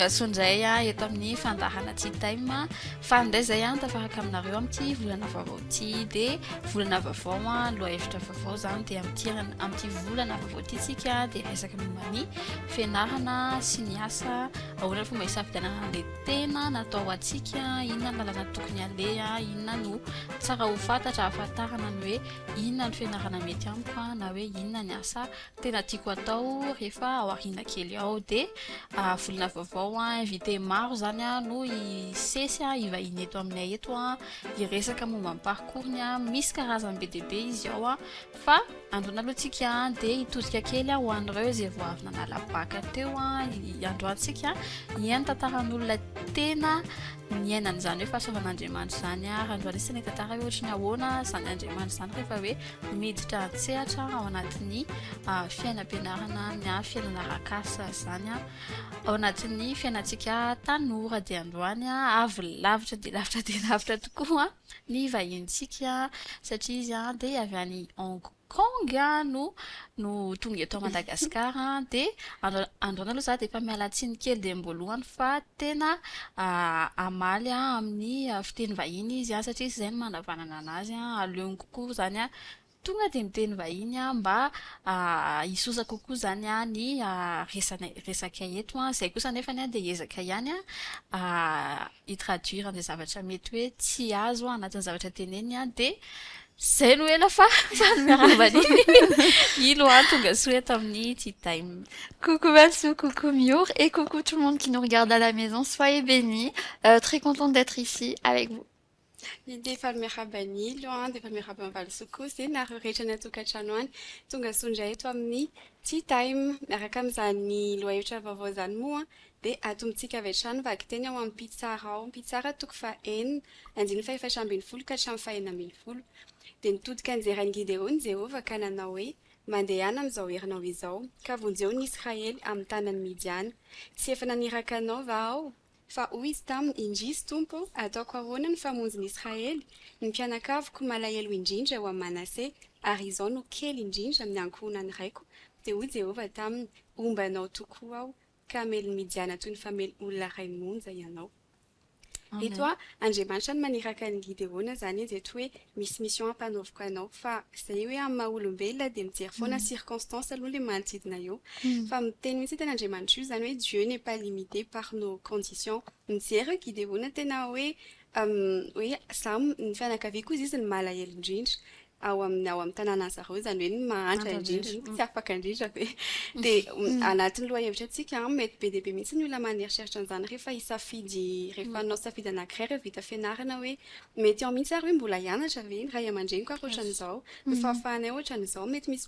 tonga soa indray eto amin'ny fandahana Tea Time fa indray zay tafaraka aminareo amin'ity volana vaovao ity dia volana vaovao lohahevitra vaovao zany dia amin'ity volana vaovao ity tsika dia resaka momba ny fianarana sy ny asa ahoana fomba hisafidianana ilay tena natao antsika, inona ny lalana tokony aleha, inona no tsara ho fantatra ahafantarana ny hoe inona ny fianarana mety amiko na hoe inona ny asa tena tiako atao rehefa ao aoriana kely ao dia volana vaovao invité maro zany no hisesy hivahiny eto aminay eto hiresaka momba ny parcours-ny misy karazany be dia be izy ao fa androana aloha tsika dia hitodika kely ho an'ireo izay vao avy nanala baka teo androantsika hiaino tantaran'olona tena niainana zany hoe fahasoavan'Andriamanitra zany raha androany isany tantara hoe ohatry ny ahoana zany Andriamanitra zany rehefa hoe miditra an-tsehatra ao anatin'ny fiainam-pianarana ny fiainana arak'asa zany ao anatin'ny fiainantsika tanora dia androany avy lavitra dia lavitra dia lavitra tokoa ny vahintsika satria izy dia avy any Hong Kong no tonga eto Madagasikara dia androany aloha za dia efa miala tsiny kely dia mboalohany fa tena amaly amin'ny fiteny vahiny izy satria izay no manavanana anazy aleony kokoa zany tonga dia miteny vahiny mba hisosa kokoa zany ny resaka eto izay kosa nefany dia ezaka ihany hitraduire an'izay zavatra mety hoe tsy azo anatin'ny zavatra teneny dia c'est nous la il tonga souhaite amener Tea Time. Coucou Valsou, coucou Miour et coucou tout le monde qui nous regarde à la maison. Soyez bénis. Très contente d'être ici avec vous. Dia efa miarabany ilo dia efa miaraba Valsou koa izay nareo rehetra ny atokantrano any tonga soa indray eto amin'ny Tea Time miaraka amin'izany lohahevitra vaovao zany moa dia atombotsika avy hatrany vaky teny ao amin'ny pitsara ao. Pitsara toko faha-enina andiny faha-efatra ambin'ny folo ka hatramin'ny faha-enina ambin'ny folo. Dia nitodika anjeran'i Gideon Jehovah ka nanao hoe mandehana amin'izao herinao izao ka vonjeo ny Israely amin'ny tanan'ny Midiana. Tsy efa naniraka anao va aho fa hoy izy taminy indrisy tompo ataoko ahoana ny famonjy Israely ny mpianakaviko malahelo indrindra ho amin'ny Manase ary izao no kely indrindra amin'ny ankohonany raiko. Dia hoy Jehovah taminy ombanao tokoa aho ka hamely Midiana toy ny famely olona iray monja ianao. Eto Andriamanitra no maniraka ny Gideona zany izy eto hoe misy mission ampanaoviko anao fa izay hoe amin'ny maha-olombelona dia mijery foana circonstance aloha ilay manodidina eo fa miteny mihitsy tena Andriamanitra io zany hoe Dieu n'est pas limité par nos conditions. Mijery Gideona tena hoe za ny fianakaviako izy izy ny malahelo indrindra ao amin'ny tanàna zareo zany hoe ny mahantra indrindra tsy afaka indrindra dia anatin'ny lohahevitra antsika mety be dia be mihitsy ny olona maneritreritra an'izany rehefa rehefa anao safidy anankiray rehefa vita fianarana hoe mety ao mihitsy ary hoe mbola hianatra ve ny ray aman-dreny koa ohatran'izao ny fahafahanay ohatran'izao mety misy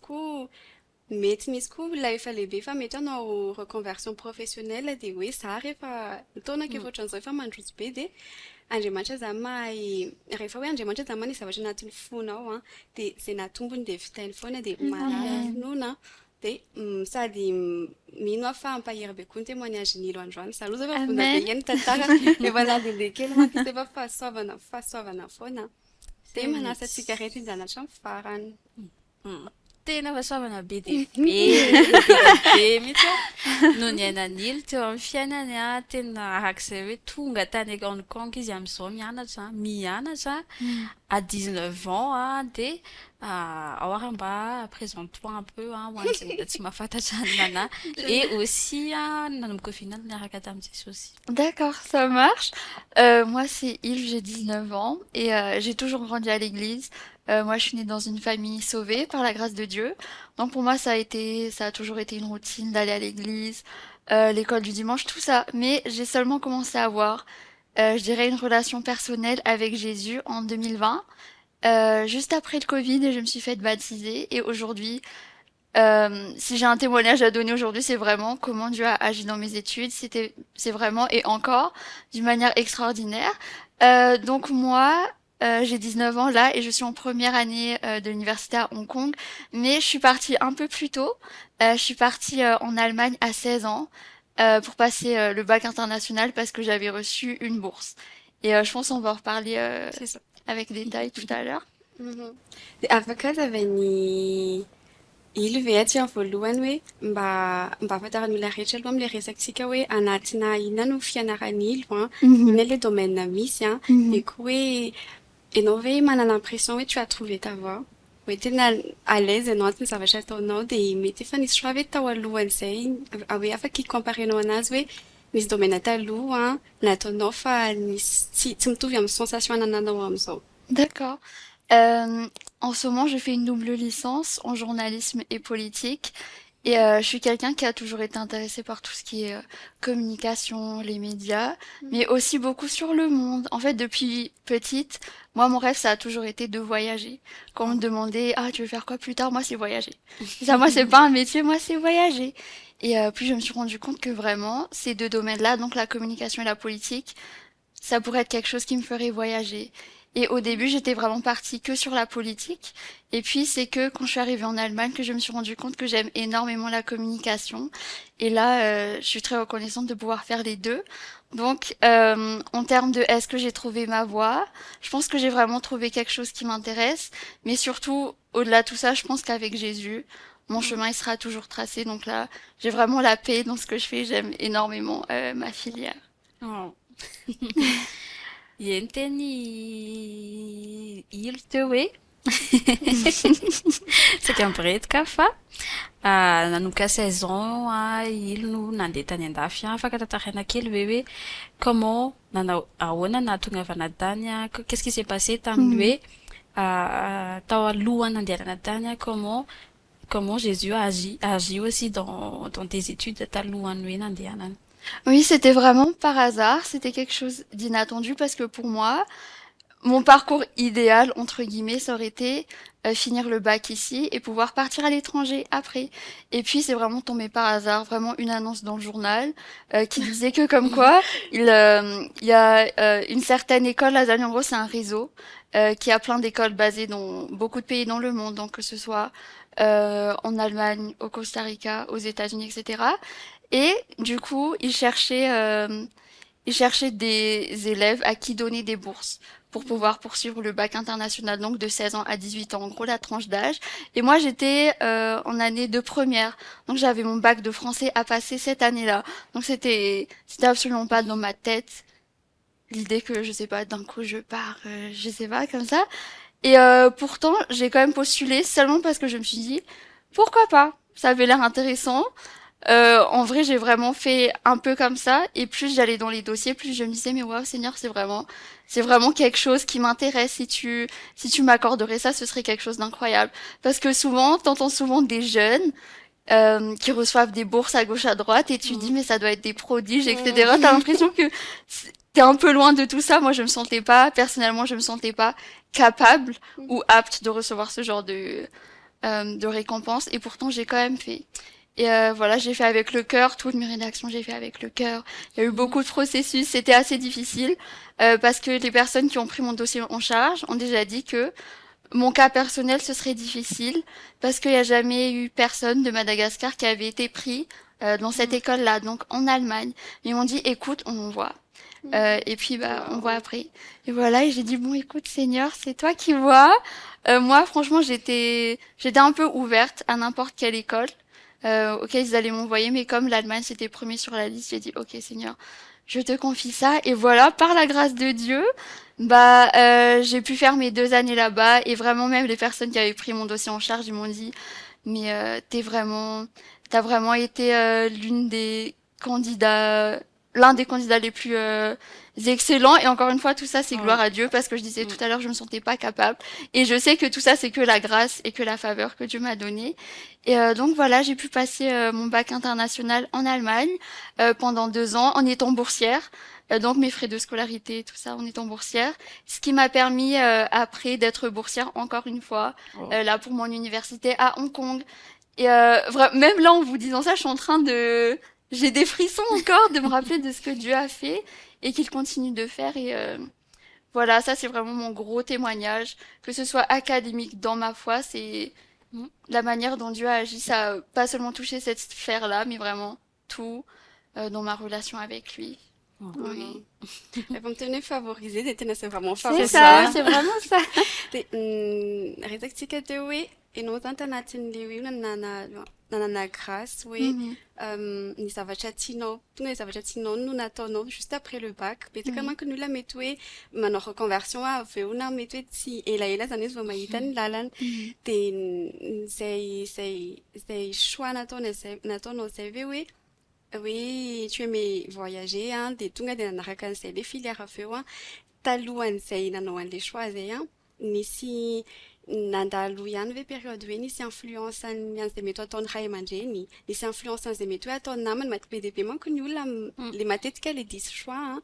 koa ilay efa lehibe fa mety hanao reconversion professionnelle dia hoe za rehefa taona kely ohatran'izao efa mandroso be dia Andriamanitra zany mahay rehefa hoe Andriamanitra zany manisy zavatra anatin'ny fonao dia izay natombony dia vitainy foana dia manala finoana dia sady mino fa ampahery be koa ny témoignage-n'ilo androany za aloha zao efa vonona be ihany tantara efa nalendeha kely mantsy efa fahasoavana foana dia manasa antsika rehetra hinjanatra amin'ny farany. Tena fahasoavana be dia be mihitsy no niainan'ilo teo amin'ny fiainany tena arak'izay hoe tonga tany Hong Kong izy amin'izao mianatra à 19 ans dia ao ary mba présente-toi un peu ho an'izay tsy mahafantatra ny nana et aussi nanomboka fihinana niaraka tamin'izay aussi. D'accord, ça marche. Moi c'est Yves, j'ai 19 ans et j'ai toujours grandi à l'église. Moi, je suis née dans une famille sauvée par la grâce de Dieu. Donc pour moi, ça a toujours été une routine d'aller à l'église, l'école du dimanche, tout ça. Mais j'ai seulement commencé à avoir, je dirais, une relation personnelle avec Jésus en 2020, juste après le Covid, et je me suis faite baptiser. Et aujourd'hui, si j'ai un témoignage à donner aujourd'hui, c'est vraiment comment Dieu a agi dans mes études. C'est vraiment, et encore, d'une manière extraordinaire. Donc moi, j'ai 19 ans là et je suis en première année de l'université à Hong Kong, mais je suis partie un peu plus tôt. Je suis partie en Allemagne à 16 ans pour passer le bac international parce que j'avais reçu une bourse. Et je pense qu'on va en reparler avec détail tout à l'heure. Afaka zavany Ilo ve aty amin'ny voalohany hoe mba ahafantaran'ny olona rehetra aloha am'le resakantsika hoe anatina inona no fianaran'ilo an, Mhm, inona le domaine misy an, de mhm. koa hoe ianao ve manana l'impression hoe tu as trouvé ta voie? Hoe tena à l'aise ianao amin'ny zavatra ataonao de mety efa nisy choix ve tao alohan'izay hoe afaka hicomparenao anazy hoe nisy domaine taloha an, nataonao fa nisy tsy mitovy amin'ny sensation anananao am'izao. D'accord. Euh, En ce moment, je fais une double licence en journalisme et politique. Et je suis quelqu'un qui a toujours été intéressé par tout ce qui est communication, les médias, mais aussi beaucoup sur le monde. En fait, depuis petite, moi, mon rêve, ça a toujours été de voyager. Quand on me demandait, ah, tu veux faire quoi plus tard? Moi, c'est voyager. Ça, moi, c'est pas un métier, moi, c'est voyager. Et puis, je me suis rendu compte que vraiment, ces deux domaines-là, donc la communication et la politique, ça pourrait être quelque chose qui me ferait voyager. Et au début, j'étais vraiment partie que sur la politique. Et puis, c'est que quand je suis arrivée en Allemagne que je me suis rendu compte que j'aime énormément la communication. Et là, je suis très reconnaissante de pouvoir faire les deux. Donc, en termes de est-ce que j'ai trouvé ma voie, je pense que j'ai vraiment trouvé quelque chose qui m'intéresse. Mais surtout, au-delà de tout ça, je pense qu'avec Jésus, mon chemin, il sera toujours tracé. Donc là, j'ai vraiment la paix dans ce que je fais. J'aime énormément ma filière. Oh. Eny teny ilo teo hoe tsika miretika fa nanomboka 16 ans ilo no nandeha tany andafy afaka tantaraina kely ve hoe comment nanao ahoana nahatongavana tany qu'est-ce qui s'est passé taminy hoe tao aloha nandehanana tany comment Jésus a agi aussi dans tes études talohany hoe nandehanana. Oui, c'était vraiment par hasard, c'était quelque chose d'inattendu parce que pour moi, mon parcours idéal, entre guillemets, ça aurait été finir le bac ici et pouvoir partir à l'étranger après. Et puis c'est vraiment tombé par hasard, vraiment une annonce dans le journal qui disait que comme quoi il y a une certaine école, Lasagne, en gros c'est un réseau qui a plein d'écoles basées dans beaucoup de pays dans le monde, donc que ce soit en Allemagne, au Costa Rica, aux États-Unis, etc. Et du coup, ils cherchaient des élèves à qui donner des bourses pour pouvoir poursuivre le bac international, donc de 16 ans à 18 ans, en gros la tranche d'âge. Et moi, j'étais en année de première, donc j'avais mon bac de français à passer cette année-là. Donc c'était absolument pas dans ma tête l'idée que, je sais pas, d'un coup je pars, je sais pas, comme ça. Et pourtant, j'ai quand même postulé seulement parce que je me suis dit, pourquoi pas? Ça avait l'air intéressant. En vrai, j'ai vraiment fait un peu comme ça. Et plus j'allais dans les dossiers, plus je me disais, mais waouh, Seigneur, c'est vraiment quelque chose qui m'intéresse. Si tu m'accorderais ça, ce serait quelque chose d'incroyable. Parce que souvent, t'entends souvent des jeunes qui reçoivent des bourses à gauche à droite et tu dis, mais ça doit être des prodiges, etc. T'as l'impression que t'es un peu loin de tout ça. Moi, personnellement, je me sentais pas capable ou apte de recevoir ce genre de récompense. Et pourtant, j'ai quand même fait. Et voilà, j'ai fait avec le cœur, toutes mes rédactions, j'ai fait avec le cœur. Il y a eu beaucoup de processus, c'était assez difficile parce que les personnes qui ont pris mon dossier en charge ont déjà dit que mon cas personnel, ce serait difficile parce qu'il n'y a jamais eu personne de Madagascar qui avait été pris dans cette école-là, donc en Allemagne. Ils m'ont dit, écoute, on voit. Et puis, bah, on voit après. Et voilà, et j'ai dit, bon, écoute, Seigneur, c'est toi qui vois. Moi, franchement, j'étais un peu ouverte à n'importe quelle école auquel ils allaient m'envoyer, mais comme l'Allemagne c'était premier sur la liste, j'ai dit ok Seigneur, je te confie ça. Et voilà, par la grâce de Dieu, bah j'ai pu faire mes 2 années là-bas. Et vraiment même les personnes qui avaient pris mon dossier en charge, ils m'ont dit mais t'as vraiment été l'un des candidats les plus excellents. Et encore une fois, tout ça, c'est gloire Oh. à Dieu parce que je disais tout à l'heure, je me sentais pas capable. Et je sais que tout ça, c'est que la grâce et que la faveur que Dieu m'a donnée. Et donc voilà, j'ai pu passer mon bac international en Allemagne pendant 2 ans en étant boursière. Donc mes frais de scolarité, tout ça, en étant boursière. Ce qui m'a permis après d'être boursière encore une fois, Oh. là pour mon université à Hong Kong. Et même là, en vous disant ça, je suis en train de... J'ai des frissons encore de me rappeler de ce que Dieu a fait et qu'il continue de faire. Et voilà, ça c'est vraiment mon gros témoignage. Que ce soit académique dans ma foi, c'est la manière dont Dieu a agi. Ça a pas seulement touché cette sphère-là, mais vraiment tout dans ma relation avec lui. Oui. Et pour me tenir favorisé, c'est vraiment C'est favorisé. ça, c'est vraiment ça. Rezaka tsika teo hoe ianao zany tanatin'le hoe nanana grâce hoe Mhm, ny zavatra tianao tonga ny zavatra tianao no nataonao juste après le bac. Betsaka mhm, manko ny olona mety hoe manao reconversion avy eo na mety hoe tsy elaela zany izy vao mahita ny lalana. mhm, Dia zay choix nataonao zay ve hoe tu aimais voyager dia tonga dia nanaraka an'izay le filière avy eo talohan'izay nanao an'le choix zay nisy nandalo ihany ve periode hoe nisy influence an'izay mety ho ataon'ny ray aman-dreny, nisy influence an'izay mety hoe ataon'ny namany be dia be manko ny olona le matetika le diso choix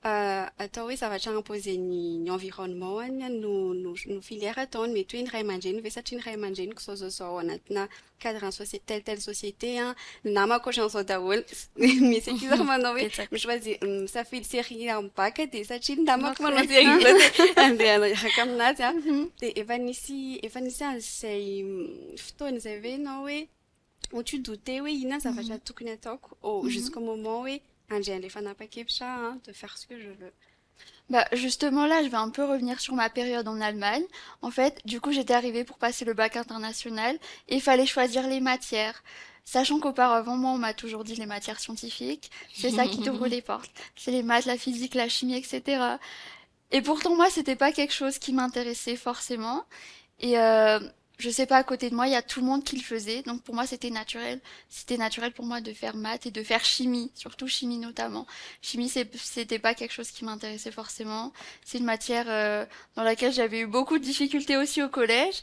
atao hoe zavatra imposen'ny environnement no filière ataony mety hoe ny ray aman-dreny ve satria ny ray aman-dreniko zao anatina cadre telle société ny namako ohatran'izao daholo misy aky zao manao hoe Betsaka. michoisir misafidy série amin'ny bac dia satria ny namako manao série zao dia andeha hanaraka aminazy mhm, dia efa nisy an'izay fotoana izay ve ianao hoe où tu doutais hoe inona ny zavatra tokony ataoko jusqu'au moment hoe andray an'ilay fanapa-kevitra de faire ce que je veux. Bah, justement, là, je vais un peu revenir sur ma période en Allemagne. En fait, du coup, j'étais arrivée pour passer le bac international et il fallait choisir les matières. Sachant qu'auparavant, moi, on m'a toujours dit les matières scientifiques, c'est ça qui t'ouvre les portes. C'est les maths, la physique, la chimie, etc. Et pourtant, moi, c'était pas quelque chose qui m'intéressait forcément. Et je sais pas, à côté de moi, il y a tout le monde qui le faisait. Donc pour moi, c'était naturel. C'était naturel pour moi de faire maths et de faire chimie, surtout chimie notamment. Chimie, c'était pas quelque chose qui m'intéressait forcément. C'est une matière dans laquelle j'avais eu beaucoup de difficultés aussi au collège.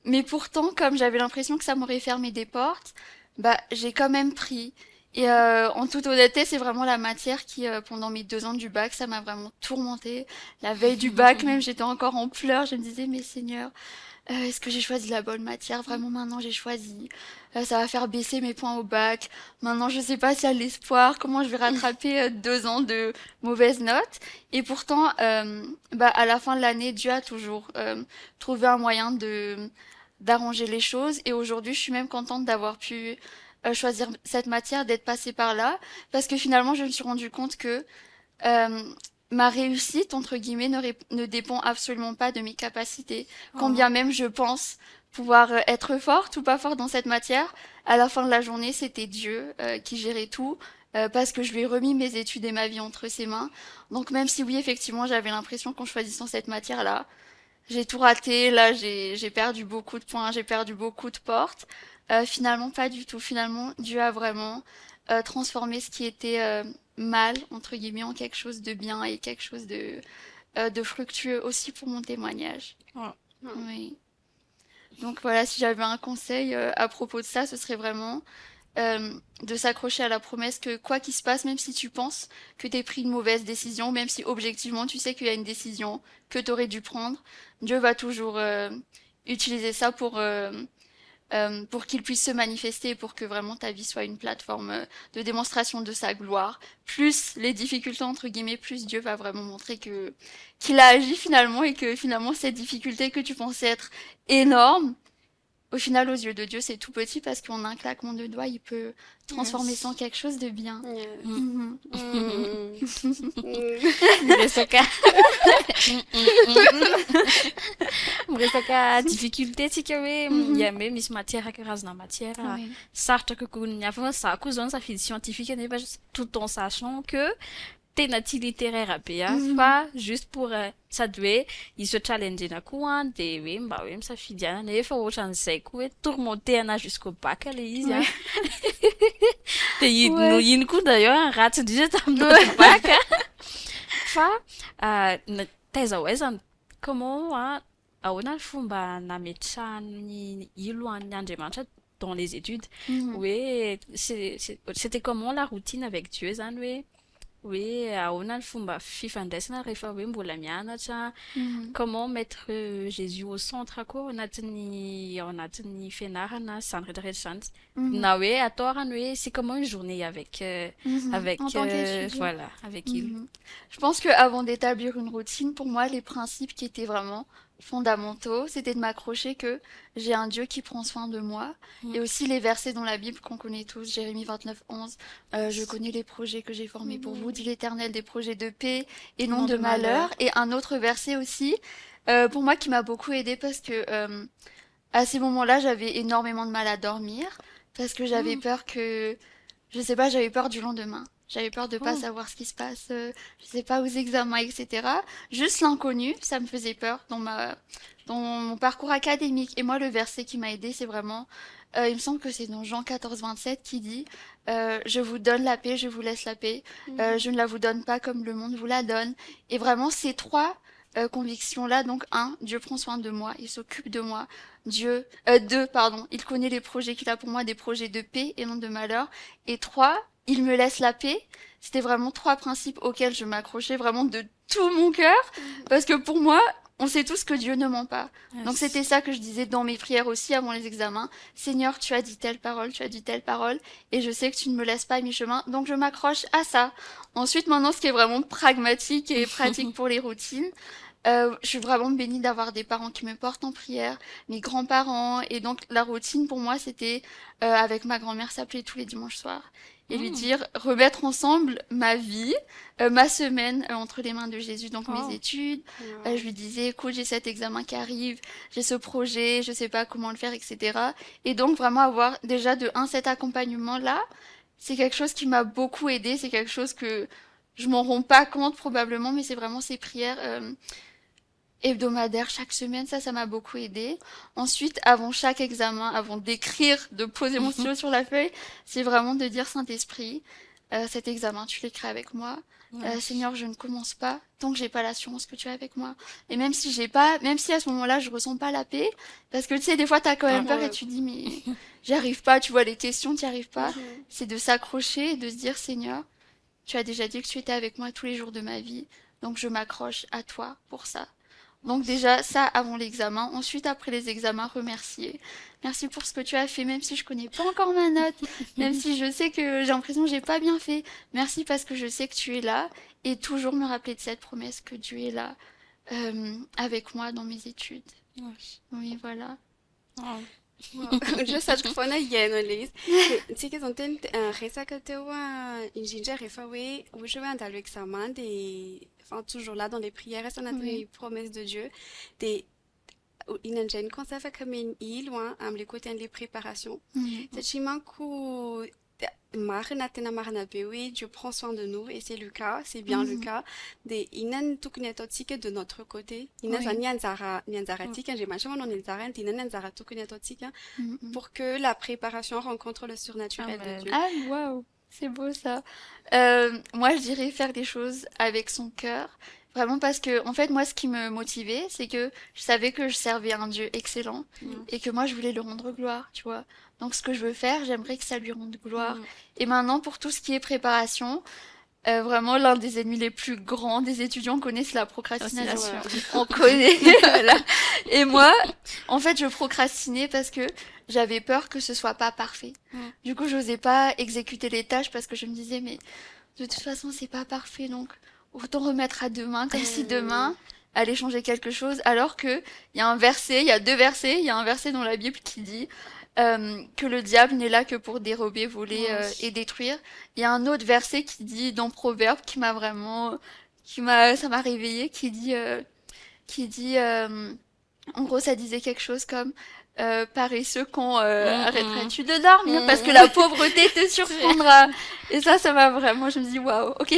Mais pourtant, comme j'avais l'impression que ça m'aurait fermé des portes, bah j'ai quand même pris. Et en toute honnêteté, c'est vraiment la matière qui, pendant mes 2 ans du bac, ça m'a vraiment tourmentée. La veille du bac, même, j'étais encore en pleurs. Je me disais, mais Seigneur, est-ce que j'ai choisi la bonne matière? Vraiment, maintenant, j'ai choisi. Ça va faire baisser mes points au bac. Maintenant, je sais pas s'il y a de l'espoir. Comment je vais rattraper 2 ans de mauvaises notes? Et pourtant, bah, à la fin de l'année, Dieu a toujours trouvé un moyen de d'arranger les choses. Et aujourd'hui, je suis même contente d'avoir pu choisir cette matière, d'être passée par là, parce que finalement, je me suis rendu compte que euh, ma réussite, entre guillemets, ne dépend absolument pas de mes capacités. Quand Oh. bien même je pense pouvoir être forte ou pas forte dans cette matière, à la fin de la journée, c'était Dieu qui gérait tout. Parce que je lui ai remis mes études et ma vie entre ses mains. Donc même si oui, effectivement, j'avais l'impression qu'en choisissant cette matière-là, j'ai tout raté, là j'ai perdu beaucoup de points, j'ai perdu beaucoup de portes. Finalement, pas du tout. Finalement, Dieu a vraiment transformé ce qui était mal, entre guillemets, en quelque chose de bien et quelque chose de fructueux aussi pour mon témoignage. Oh. Oui. Donc voilà, si j'avais un conseil à propos de ça, ce serait vraiment de s'accrocher à la promesse que quoi qu'il se passe, même si tu penses que t'aies pris une mauvaise décision, même si objectivement tu sais qu'il y a une décision que t'aurais dû prendre, Dieu va toujours utiliser ça pour qu'il puisse se manifester et pour que vraiment ta vie soit une plateforme de démonstration de sa gloire. Plus les difficultés entre guillemets, plus Dieu va vraiment montrer que qu'il a agi finalement et que finalement cette difficulté que tu pensais être énorme, au final, aux yeux de Dieu, c'est tout petit parce qu'en un claquement de doigts, il peut transformer ça en quelque chose de bien. Yes. Mhm. Miresaka miresaka difficulté tsika hoe hoe misy matière karazana matière Oui. sarotra kokoa ny hafa fa za koa zao nisafidy scientifique nefa tout en sachant que tena tia littéraire be fa juste pour sady hoe izy challenge-na koa de hoe mba hoe misafidy ihany nefa ohatran'izay koa hoe tourmenté ana jusqu'au bac le izy de no iny koa d'ailleurs ratsy indrindra tamin'ny bac fa taiza hoaizany comment ahoana ny fomba nametrahan'ny ilohan'ny Andriamanitra dans les études hoe c'était comment la routine avec Dieu zany hoe ahoana ny fomba fifandraisana rehefa hoe mbola mianatra comment mettre Jésus au centre koa ao anatin'ny fianarana zany rehetrarehetra zany na hoe ataorany hoe c'est comment une journée avec En tant qu'étudiant. voilà avec il. Je pense qu'avant d'établir une routine, pour moi, les principes qui étaient vraiment fondamentaux, c'était de m'accrocher que j'ai un Dieu qui prend soin de moi. Mm. Et aussi les versets dans la Bible qu'on connaît tous, Jérémie 29:11, je connais les projets que j'ai formés pour vous, dit l'Éternel, des projets de paix et non Non de de malheur. malheur. Et un autre verset aussi, pour moi qui m'a beaucoup aidé parce que à ces moments-là, j'avais énormément de mal à dormir parce que j'avais Mm. peur que, je sais pas, j'avais peur du lendemain. J'avais peur de pas Oh. savoir ce qui se passe, je sais pas, aux examens, etc. Juste l'inconnu, ça me faisait peur dans mon parcours académique. Et moi, le verset qui m'a aidé, c'est vraiment, il me semble que c'est dans Jean 14:27 qui dit, je vous donne la paix, je vous laisse la paix, je ne la vous donne pas comme le monde vous la donne. Et vraiment, ces trois convictions-là, donc un, Dieu prend soin de moi, il s'occupe de moi. Deux, pardon, il connaît les projets qu'il a pour moi, des projets de paix et non de malheur. Et trois, il me laisse la paix. C'était vraiment trois principes auxquels je m'accrochais vraiment de tout mon cœur, parce que pour moi, on sait tous que Dieu ne ment pas. Donc c'était ça que je disais dans mes prières aussi avant les examens. Seigneur, tu as dit telle parole, tu as dit telle parole, et je sais que tu ne me laisses pas à mi-chemin, donc je m'accroche à ça. Ensuite, maintenant, ce qui est vraiment pragmatique et pratique pour les routines, je suis vraiment bénie d'avoir des parents qui me portent en prière, mes grands-parents, et donc la routine pour moi c'était avec ma grand-mère s'appeler tous les dimanches soirs et lui Mm. dire remettre ensemble ma vie, ma semaine entre les mains de Jésus, donc Oh. mes études. Wow. Je lui disais écoute j'ai cet examen qui arrive, j'ai ce projet, je sais pas comment le faire, etc. Et donc vraiment avoir déjà de un cet accompagnement là, c'est quelque chose qui m'a beaucoup aidé, c'est quelque chose que je m'en rends pas compte probablement, mais c'est vraiment ces prières hebdomadaire chaque semaine, ça m'a beaucoup aidé. Ensuite, avant chaque examen, avant d'écrire, de poser mon stylo sur la feuille, c'est vraiment de dire Saint-Esprit, cet examen, tu l'écris avec moi. Ouais. Seigneur, je ne commence pas tant que j'ai pas l'assurance que tu es avec moi. Et même si j'ai pas, même si à ce moment-là je ressens pas la paix, parce que tu sais, des fois t'as quand même peur et Ouais. tu dis mais j'y arrive pas, tu vois les questions, t'y arrives pas. Mhm. C'est de s'accrocher et de se dire Seigneur, tu as déjà dit que tu étais avec moi tous les jours de ma vie, donc je m'accroche à toi pour ça. Donc déjà, ça avant l'examen. Ensuite, après les examens, remercier. Merci pour ce que tu as fait, même si je connais pas encore ma note, même si je sais que j'ai l'impression que j'ai pas bien fait. Merci parce que je sais que tu es là et toujours me rappeler de cette promesse que Dieu est là avec moi dans mes études. Ouais. Oui, voilà. Oh. Just acho que foi na hiena ali. Tsika zao teny resaka teo indrindra rehefa hoe ohatra hoe handalo examen de enfin toujours là dans les prières reste anatin'ny Oui. promesses de Dieu de inandray ny conseil afaka ameny ilo am'le côté an'le préparation Mhm. satria manko marina tena marina be hoe Dieu prend soin de nous et c'est le cas, c'est bien le Mhm. cas de inona ny tokony ataontsika de notre côté inona Oui. zany ny anjarantsika Andriamanitra manao ny anjarany de inona ny anjara tokony ataontsika Mhm. pour que la préparation rencontre le surnaturel de Amen. Dieu. Ah, waouh, c'est beau ça. Moi, je dirais faire des choses avec son cœur. Vraiment parce que, en fait, moi, ce qui me motivait, c'est que je savais que je servais un Dieu excellent Mm. et que moi, je voulais lui rendre gloire, tu vois. Donc, ce que je veux faire, j'aimerais que ça lui rende gloire. Mm. Et maintenant, pour tout ce qui est préparation, vraiment, l'un des ennemis les plus grands des étudiants connaît, c'est la procrastination. Oscillation. On connaît, voilà. Et moi, en fait, je procrastinais parce que j'avais peur que ce soit pas parfait. Mm. Du coup, j'osais pas exécuter les tâches parce que je me disais, mais de toute façon, c'est pas parfait, donc autant remettre à demain, comme si demain allait changer quelque chose. Alors que il y a un verset, il y a deux versets, il y a un verset dans la Bible qui dit que le diable n'est là que pour dérober, voler et détruire. Il y a un autre verset qui dit dans Proverbe qui m'a vraiment, ça m'a réveillée, qui dit, en gros, ça disait quelque chose comme paresseux quand arrêteras-tu de dormir parce que la pauvreté te surprendra. Et ça m'a vraiment, je me dis waouh, ok,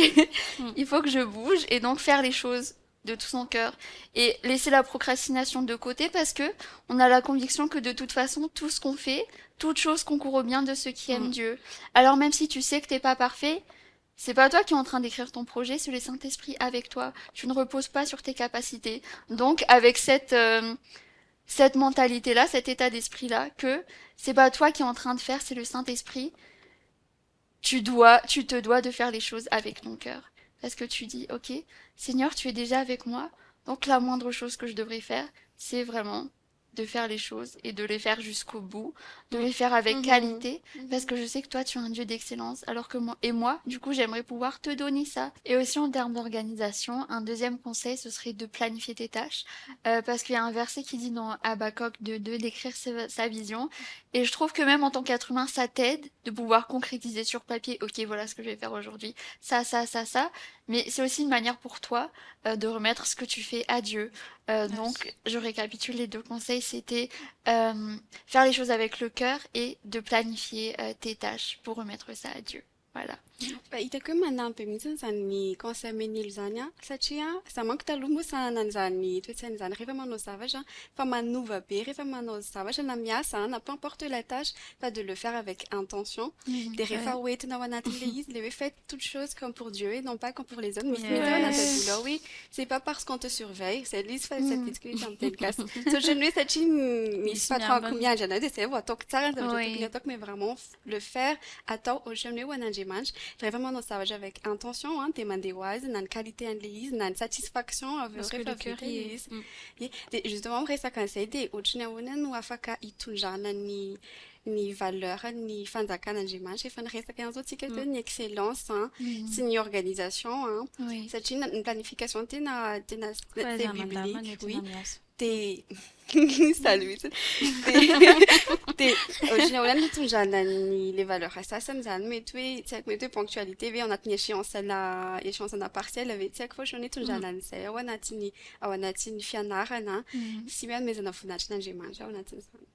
il faut que je bouge et donc faire les choses de tout son cœur et laisser la procrastination de côté parce que on a la conviction que de toute façon tout ce qu'on fait, toute chose concourt au bien de ceux qui aiment Dieu. Alors même si tu sais que t'es pas parfait, c'est pas toi qui es en train d'écrire ton projet, c'est le Saint-Esprit avec toi. Tu ne reposes pas sur tes capacités. Donc avec cette mentalité-là, cet état d'esprit-là, que c'est pas toi qui es en train de faire, c'est le Saint-Esprit. Tu te dois de faire les choses avec ton cœur. Parce que tu dis, ok, Seigneur, tu es déjà avec moi. Donc la moindre chose que je devrais faire, c'est vraiment de faire les choses et de les faire jusqu'au bout, de les faire avec qualité, parce que je sais que toi tu es un Dieu d'excellence, alors que moi, du coup, j'aimerais pouvoir te donner ça. Et aussi en termes d'organisation, un deuxième conseil, ce serait de planifier tes tâches, parce qu'il y a un verset qui dit dans Habakkuk 2:2 d'écrire sa vision, et je trouve que même en tant qu'être humain, ça t'aide de pouvoir concrétiser sur papier, ok, voilà ce que je vais faire aujourd'hui, ça, mais c'est aussi une manière pour toi de remettre ce que tu fais à Dieu. Donc, je récapitule les deux conseils, c'était euh, faire les choses avec le cœur et de planifier tes tâches pour remettre ça à Dieu. Voilà. Hitako hoe manampy mihitsy zany conseil menily zany satria za manko taloha moa sanana an'izany toetsaina izany rehefa manao zavatra fa manova be rehefa manao zavatra na miasa na peu importe la tâche pas de le faire avec intention de rehefa hoentina ao anatin'le izy le hoe faites toutes choses comme pour Dieu et non pas comme pour les autres misy mety natady là oui c'est pas parce qu'on te surveille c'est l'izy fa saditsika hoe amin'ny teny gasy ohatrany hoe satria misy patron ako miandry anao dia zay vao ataoko tsara ny zavatra tokony ataoko mais vraiment le faire atao ohatrany hoe ho an'Andriamanitra rehefa manao zavatra avec intention dia mandeha ho azy na ny qualité an'le izy na ny satisfaction avy eo rehefa vita izy dia justement miresaka an'izay dia ohatrany ahoana no afaka hitondrana ny valeur ny fanjakan'Andriamanitra efa niresaka ihany zao tsika teo ny excellence sy ny organisation satria ny planification tena c'est biblique oui dia salut dia ohatrany ahoana no hitondrana le valeur asasany zany mety hoe tsy haiko mety hoe ponctualité hoe ao anatin'ny échéancena partielle ve tsy haiko fa ohatrany hoe hitondrana an'izay ao anatin'ny fianarana sy hoe hanomezana voninahitrin'Andriamanitra ao anatin'izany.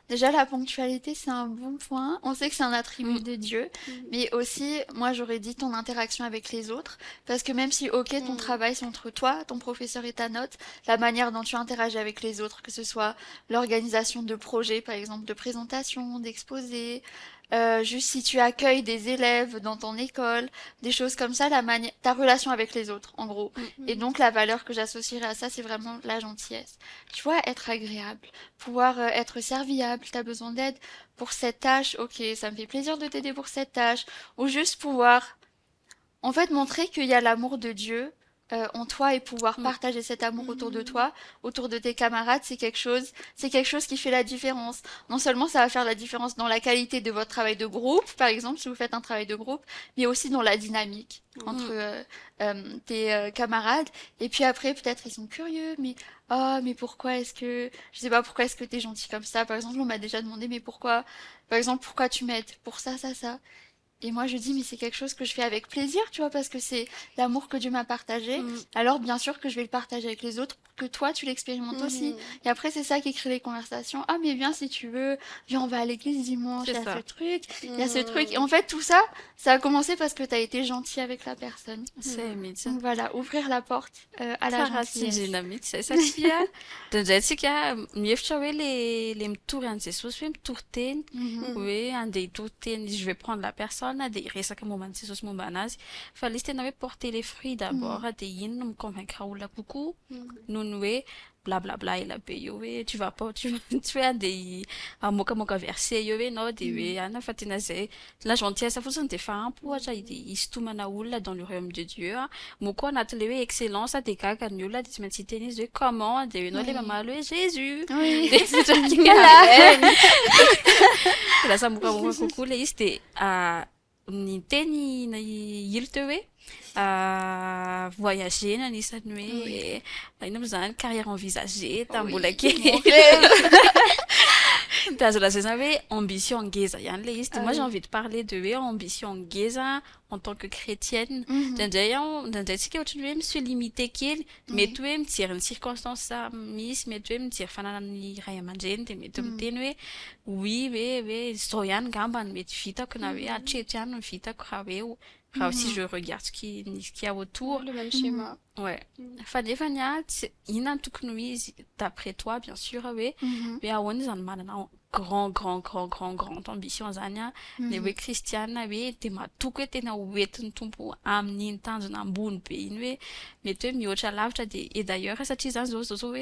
Déjà, la ponctualité, c'est un bon point. On sait que c'est un attribut de Dieu, mais aussi, moi, j'aurais dit ton interaction avec les autres, parce que même si, ok, ton travail, c'est entre toi, ton professeur et ta note, la manière dont tu interagis avec les autres, que ce soit l'organisation de projets, par exemple, de présentation, d'exposés, juste si tu accueilles des élèves dans ton école, des choses comme ça, ta relation avec les autres, en gros. Et donc, la valeur que j'associerais à ça, c'est vraiment la gentillesse. Tu vois, être agréable, pouvoir être serviable, t'as besoin d'aide pour cette tâche, ok, ça me fait plaisir de t'aider pour cette tâche, ou juste pouvoir, en fait, montrer qu'il y a l'amour de Dieu en toi et pouvoir partager cet amour autour de toi, autour de tes camarades, c'est quelque chose qui fait la différence. Non seulement ça va faire la différence dans la qualité de votre travail de groupe, par exemple, si vous faites un travail de groupe, mais aussi dans la dynamique entre tes camarades. Et puis après, peut-être ils sont curieux, mais mais pourquoi est-ce que, je sais pas, pourquoi est-ce que t'es gentil comme ça? Par exemple, on m'a déjà demandé, mais pourquoi, par exemple, pourquoi tu m'aides? Pour ça, ça, ça. Et moi, je dis, mais c'est quelque chose que je fais avec plaisir, tu vois, parce que c'est l'amour que Dieu m'a partagé. Alors, bien sûr que je vais le partager avec les autres, pour que toi, tu l'expérimentes aussi. Et après, c'est ça qui crée les conversations. Ah, mais viens si tu veux. Viens, on va à l'église dimanche. Il y a ce truc. Il y a ce truc. Et en fait, tout ça, ça a commencé parce que t'as été gentil avec la personne. Donc voilà, ouvrir la porte à la gentillesse. Satria ndraindray tsika mihevitra hoe le mitory an'i Jesosy hoe mitory teny hoe andeha hitory teny je vais prendre la personne dia resaka momba an'i Jesosy momba anazy fa le izy tena hoe porter les fruits d'abord dia iny no miconvaincre olona kokoa noho ny hoe blablabla ela be eo hoe tu vas pas tsy hoe andeha hamokamoka verset eo hoe ianao dia hoe ana fa tena zay la gentillesse fotsiny dia fa ampy ohatra hisintomana olona dans le royaume de Dieu mo koa anatin'le hoe excellence dia gaga ny olona dia tsy maintsy hiteny izy hoe comment dia ianao le mamaly hoe Jésus dia lasa mokamoka kokoa le izy dia ny teny hily teo hoe voyager no anisany hoe ino moa zany carrière envisagée tambola kely dia azo lazaina hoe ambition ngeza ihany le izy dia moi j'ai envie de parler de hoe ambition ngeza en tant que chrétienne ndraindray tsika ohatrany hoe mi se limité kely mety hoe mijery ny circonstance misy mety hoe mijery fananany ray aman-dreny dia mety miteny hoe oui hoe zao ihany ngambany mety vitako na hoe hatreto ihany no vitako raha si je regarde ce qui y a autour le même schéma fa nefany inona no tokony ho izy d'après toi bien sûr hoe ahoana izany manana grande ambition zany a le hoe kristiana hoe de matoky hoe tena hoentin'ny tompo amin'iny tanjona ambony be iny hoe mety hoe mihoatra lavitra et d'ailleurs satria zany zao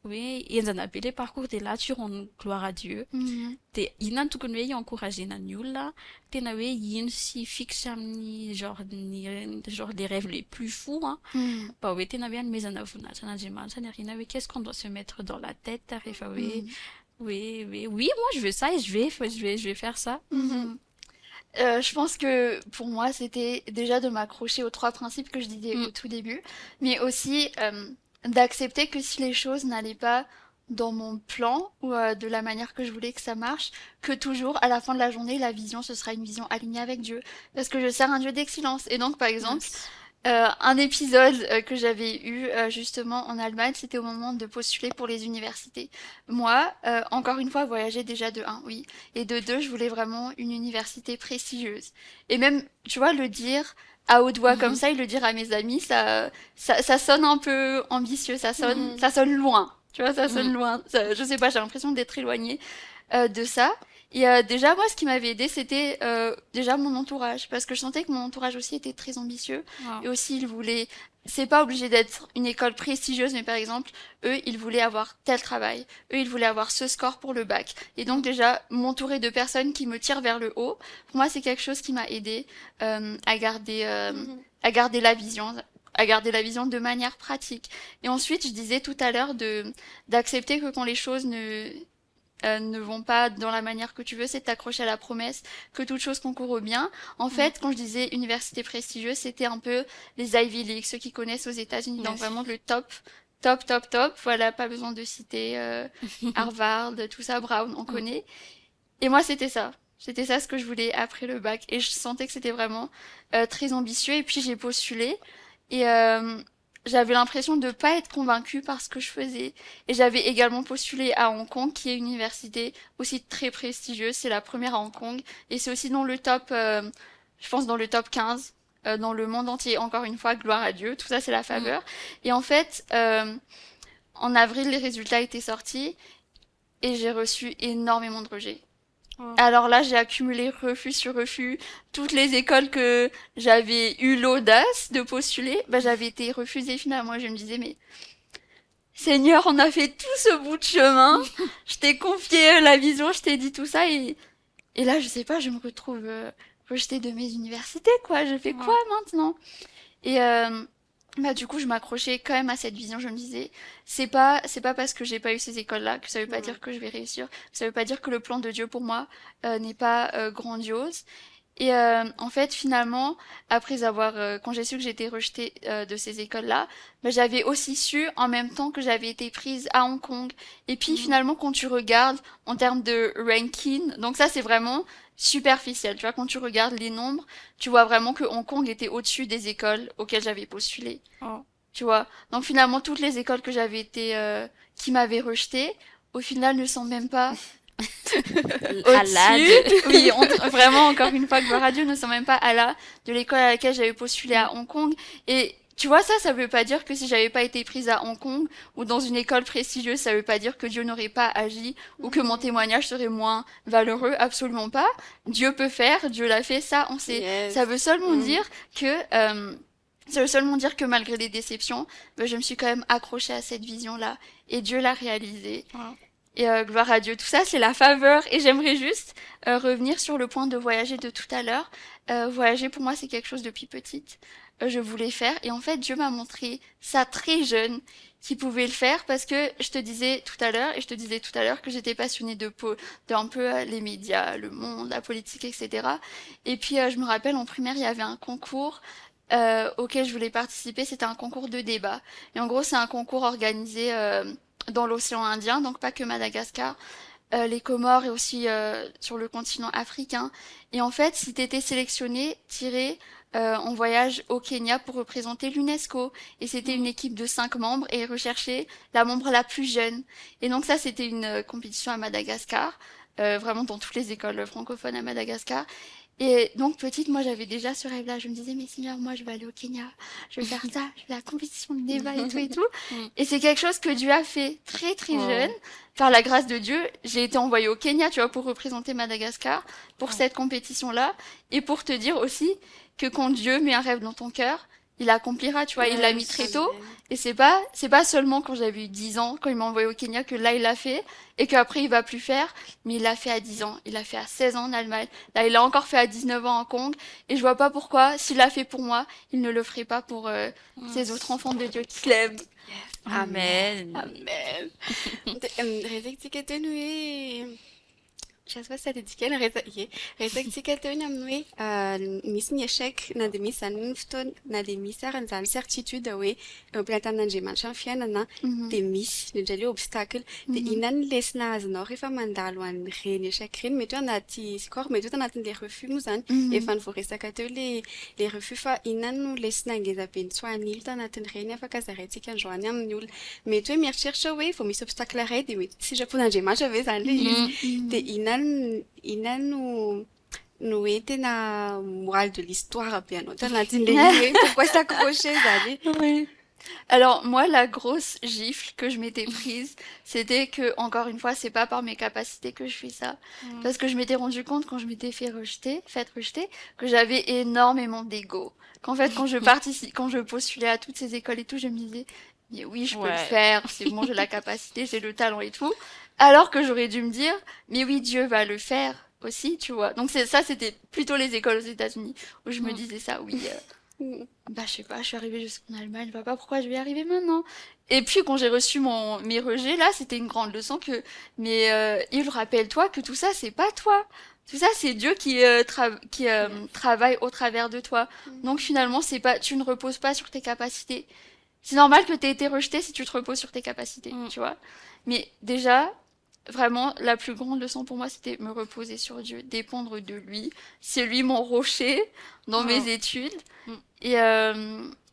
hoe enjana be le parcours de là tu rends gloire à Dieu de inona no tokony hoe encouragena ny olona tena hoe ino sy fixe amin'ny genre les rêves les plus fous hein bah hoe tena hoe anomezana voninahitra an'Andriamanitra ny arina hoe qu'est-ce qu'on doit se mettre dans la tête rehefa hoe oui, moi je veux ça et je vais faire ça. Je pense que pour moi, c'était déjà de m'accrocher aux trois principes que je disais au tout début, mais aussi d'accepter que si les choses n'allaient pas dans mon plan ou de la manière que je voulais que ça marche, que toujours à la fin de la journée, la vision, ce sera une vision alignée avec Dieu. Parce que je sers un Dieu d'excellence. Et donc, par exemple, un épisode que j'avais eu justement en Allemagne, c'était au moment de postuler pour les universités. Moi, encore une fois, voyager déjà de 1, oui, et de 2, je voulais vraiment une université prestigieuse. Et même, tu vois, le dire à haute voix comme ça et le dire à mes amis, ça sonne un peu ambitieux, ça sonne loin. Tu vois, ça sonne loin. Je sais pas, j'ai l'impression d'être éloignée de ça. Et déjà, moi, ce qui m'avait aidé, c'était déjà mon entourage. Parce que je sentais que mon entourage aussi était très ambitieux. Et aussi, ils voulaient... C'est pas obligé d'être une école prestigieuse, mais par exemple, eux, ils voulaient avoir tel travail. Eux, ils voulaient avoir ce score pour le bac. Et donc déjà, m'entourer de personnes qui me tirent vers le haut, pour moi, c'est quelque chose qui m'a aidé à garder la vision. À garder la vision de manière pratique. Et ensuite, je disais tout à l'heure d'accepter que quand les choses ne vont pas dans la manière que tu veux, c'est de t'accrocher à la promesse que toute chose concourt au bien. En fait, quand je disais université prestigieuse, c'était un peu les Ivy League, ceux qui connaissent aux États-Unis, donc vraiment le top. Voilà, pas besoin de citer Harvard, tout ça, Brown, on connaît. Et moi, c'était ça. C'était ça ce que je voulais après le bac. Et je sentais que c'était vraiment très ambitieux. Et puis j'ai postulé. Et j'avais l'impression de pas être convaincue par ce que je faisais. Et j'avais également postulé à Hong Kong, qui est une université aussi très prestigieuse. C'est la première à Hong Kong. Et c'est aussi dans le top, je pense dans le top 15, dans le monde entier. Encore une fois, gloire à Dieu. Tout ça, c'est la faveur. Et en fait, en avril, les résultats étaient sortis. Et j'ai reçu énormément de rejets. Alors là, j'ai accumulé refus sur refus. Toutes les écoles que j'avais eu l'audace de postuler, j'avais été refusée finalement. Et je me disais, mais Seigneur, on a fait tout ce bout de chemin. Je t'ai confié la vision, je t'ai dit tout ça. Et là, je sais pas, je me retrouve rejetée de mes universités, quoi. Je fais quoi maintenant? Et du coup, je m'accrochais quand même à cette vision. Je me disais, c'est pas parce que j'ai pas eu ces écoles-là que ça veut pas dire que je vais réussir. Ça veut pas dire que le plan de Dieu pour moi n'est pas grandiose. Et en fait, finalement, après avoir, quand j'ai su que j'étais rejetée de ces écoles-là, j'avais aussi su en même temps que j'avais été prise à Hong Kong. Et puis finalement, quand tu regardes en termes de ranking, donc ça c'est vraiment superficiel. Tu vois, quand tu regardes les nombres, tu vois vraiment que Hong Kong était au-dessus des écoles auxquelles j'avais postulé. Tu vois. Donc finalement, toutes les écoles que j'avais été, qui m'avaient rejetée, au final ne sont même pas au-dessus. Oui, vraiment, encore une fois, gloire à Dieu, ne sont même pas à la de l'école à laquelle j'avais postulé à Hong Kong. Et tu vois, ça veut pas dire que si j'avais pas été prise à Hong Kong ou dans une école prestigieuse, ça veut pas dire que Dieu n'aurait pas agi ou que mon témoignage serait moins valeureux. Absolument pas. Dieu peut faire, Dieu l'a fait, ça, on sait. Yes. Ça veut seulement dire que, malgré les déceptions, je me suis quand même accrochée à cette vision-là. Et Dieu l'a réalisée. Et gloire à Dieu, tout ça c'est la faveur. Et j'aimerais juste revenir sur le point de voyager de tout à l'heure. Voyager pour moi c'est quelque chose depuis petite. Je voulais faire et en fait Dieu m'a montré ça très jeune qu'il pouvait le faire parce que je te disais tout à l'heure que j'étais passionnée de un peu les médias, le monde, la politique, etc. Et puis je me rappelle en primaire il y avait un concours auquel je voulais participer, c'était un concours de débat. Et en gros c'est un concours organisé dans l'océan Indien, donc pas que Madagascar, les Comores et aussi sur le continent africain. Et en fait, si t'étais sélectionné, tiré en voyage au Kenya pour représenter l'UNESCO. Et c'était une équipe de 5 membres et rechercher la membre la plus jeune. Et donc ça, c'était une compétition à Madagascar, vraiment dans toutes les écoles francophones à Madagascar. Et donc, petite, moi, j'avais déjà ce rêve-là. Je me disais, mais Seigneur, moi, je vais aller au Kenya, je vais faire ça, je vais à la compétition de Neva et tout et tout. Mm. Et c'est quelque chose que Dieu a fait très, très jeune. Wow. Par la grâce de Dieu, j'ai été envoyée au Kenya, tu vois, pour représenter Madagascar, pour Wow. cette compétition-là. Et pour te dire aussi que quand Dieu met un rêve dans ton cœur, il l'accomplira, tu vois, il l'a mis Yes. très tôt. Amen. Et c'est pas seulement quand j'avais eu 10 ans, quand il m'a envoyé au Kenya, que là, il l'a fait, et qu'après, il va plus faire. Mais il l'a fait à 10 ans, il l'a fait à 16 ans en Allemagne. Là, il l'a encore fait à 19 ans en Congo. Et je vois pas pourquoi, s'il l'a fait pour moi, il ne le ferait pas pour ces autres enfants de Dieu qui l'aiment. Amen. Amen. Rezektiketen Shaswa sadidikena rezektiketen amwe misy ny échec na de misy zany ny fotoana na de misy ary zany certitude hoe mpiantan'Andriamanitra amin'ny fiainana de misy ndraindray le obstacle de inona ny lesona azonao rehefa mandalo an'ireny échec ireny mety hoe anaty score mety hoe tanatin'le refus moa zany efa nivoaresaka teo le refus fa inona no lesona ngeza be ny tsoan'ilo tanatin'ireny afaka zaraintsika androany amin'ny olona mety hoe mieritreritra hoe vao misy obstacle iray de mety tsy sitrapon'Andriamanitra ve zany le izy de inona no hoe tena morale de l'histoire be anao tanatin'le izy hoe pourquoi s'accrocher zany Oui. Alors moi, la grosse gifle que je m'étais prise, c'était que, encore une fois, c'est pas par mes capacités que je fais ça. Parce que je m'étais rendu compte quand je m'étais fait rejeter, que j'avais énormément d'ego. Qu'en fait, quand je postulais à toutes ces écoles et tout, je me disais, mais oui, je peux le Ouais. faire, c'est bon, j'ai la capacité, j'ai le talent et tout. Alors que j'aurais dû me dire, mais oui, Dieu va le faire aussi, tu vois. Donc c'était plutôt les écoles aux États-Unis où je me disais ça, oui. Bah, je sais pas, je suis arrivée jusqu'en Allemagne, je vois pas pourquoi je vais y arriver maintenant. Et puis, quand j'ai reçu mes rejets, là, c'était une grande leçon mais il rappelle-toi que tout ça, c'est pas toi. Tout ça, c'est Dieu qui travaille au travers de toi. Donc, finalement, tu ne reposes pas sur tes capacités. C'est normal que t'aies été rejeté si tu te reposes sur tes capacités, tu vois. Mais déjà, vraiment, la plus grande leçon pour moi, c'était me reposer sur Dieu, dépendre de lui. C'est lui mon rocher dans mes études. Mm.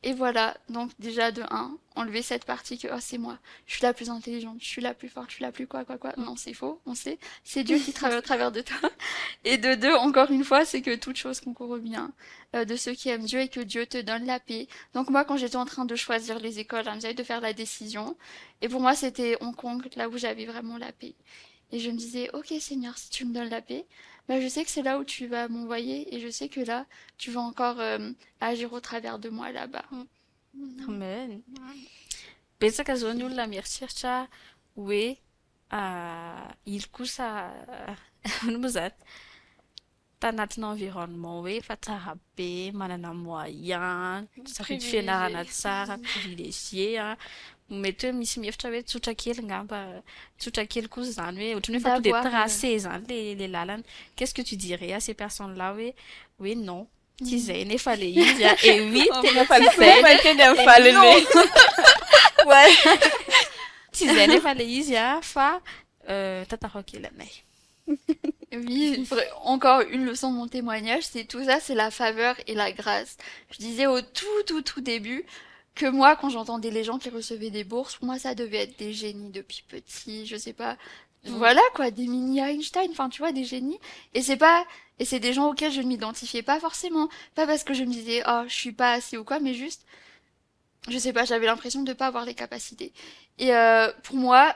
Et voilà, donc déjà de un, enlever cette partie que oh, c'est moi, je suis la plus intelligente, je suis la plus forte, je suis la plus quoi. Non, c'est faux, on sait, c'est Dieu qui travaille au travers de toi. Et de deux, encore une fois, c'est que toute chose concourt au bien de ceux qui aiment Dieu et que Dieu te donne la paix. Donc moi, quand j'étais en train de choisir les écoles, j'essayais de faire la décision. Et pour moi, c'était Hong Kong, là où j'avais vraiment la paix. Et je me disais, ok Seigneur, si tu me donnes la paix, bah, je sais que c'est là où tu vas m'envoyer et je sais que là, tu vas encore agir au travers de moi là-bas. Amen. Betsaka zao ny olona mieritreritra hoe ilo kosa ano moa zany tanatina environnement hoe fa tsara be, manana moyen, safidy fianarana tsara, privilégié a. Mety hoe misy mihevitra hoe tsotra kely ngamba, tsotra kely kosa zany hoe ohatran'ny hoe fa to de D'avoir, tracé zany le lalana. Qu'est-ce que tu dirais à ces personnes-là hoe non, tsy zay nefa le izy a et oui, tena fa le Fa teny amin'ny falele tsy zay nefa le izy a fa tantara kely anay. Oui, encore une leçon de mon témoignage, c'est tout ça, c'est la faveur et la grâce. Je disais au tout début que moi, quand j'entendais les gens qui recevaient des bourses, pour moi, ça devait être des génies depuis petit, je sais pas. Voilà quoi, des mini Einstein, enfin tu vois, des génies. Et c'est des gens auxquels je ne m'identifiais pas forcément. Pas parce que je me disais, oh, je suis pas assez ou quoi, mais juste, je sais pas, j'avais l'impression de pas avoir les capacités. Et pour moi,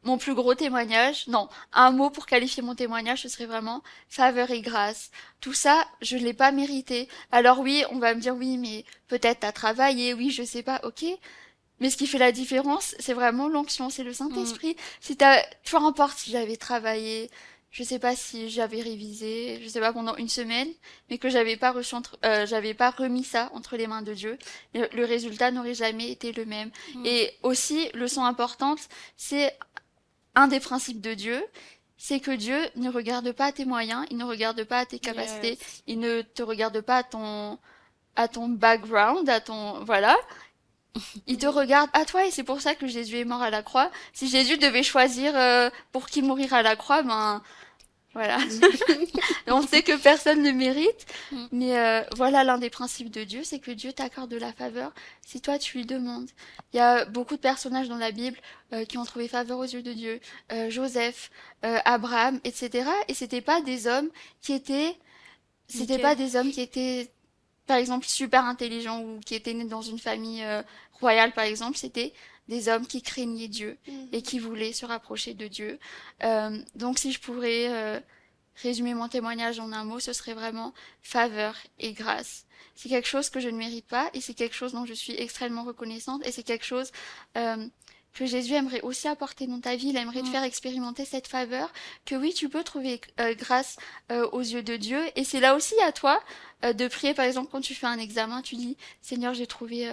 mon plus gros témoignage, non, un mot pour qualifier mon témoignage, ce serait vraiment faveur et grâce. Tout ça, je l'ai pas mérité. Alors oui, on va me dire oui, mais peut-être t'as travaillé, oui, je sais pas, ok. Mais ce qui fait la différence, c'est vraiment l'onction, c'est le Saint-Esprit. Peu importe si j'avais travaillé, je sais pas si j'avais révisé, je sais pas pendant une semaine, mais que j'avais pas remis ça entre les mains de Dieu, le résultat n'aurait jamais été le même. Et aussi, leçon importante, c'est un des principes de Dieu, c'est que Dieu ne regarde pas à tes moyens, il ne regarde pas à tes capacités, il ne te regarde pas à ton background, voilà. Il te regarde à toi et c'est pour ça que Jésus est mort à la croix. Si Jésus devait choisir pour qui mourir à la croix, ben voilà. On sait que personne ne mérite, mais voilà l'un des principes de Dieu, c'est que Dieu t'accorde de la faveur si toi tu lui demandes. Il y a beaucoup de personnages dans la Bible qui ont trouvé faveur aux yeux de Dieu, Joseph, Abraham, etc. Et c'était pas des hommes qui étaient C'était Ok. pas des hommes qui étaient, par exemple, super intelligents ou qui étaient nés dans une famille royale, par exemple. C'était des hommes qui craignaient Dieu et Mhm. qui voulaient se rapprocher de Dieu. Donc, si je pourrais résumer mon témoignage en un mot, ce serait vraiment faveur et grâce. C'est quelque chose que je ne mérite pas et c'est quelque chose dont je suis extrêmement reconnaissante et c'est quelque chose euh, que Jésus aimerait aussi apporter dans ta vie. Il aimerait te Mm. faire expérimenter cette faveur que oui, tu peux trouver grâce aux yeux de Dieu. Et c'est là aussi à toi de prier. Par exemple, quand tu fais un examen, tu dis, Seigneur, j'ai trouvé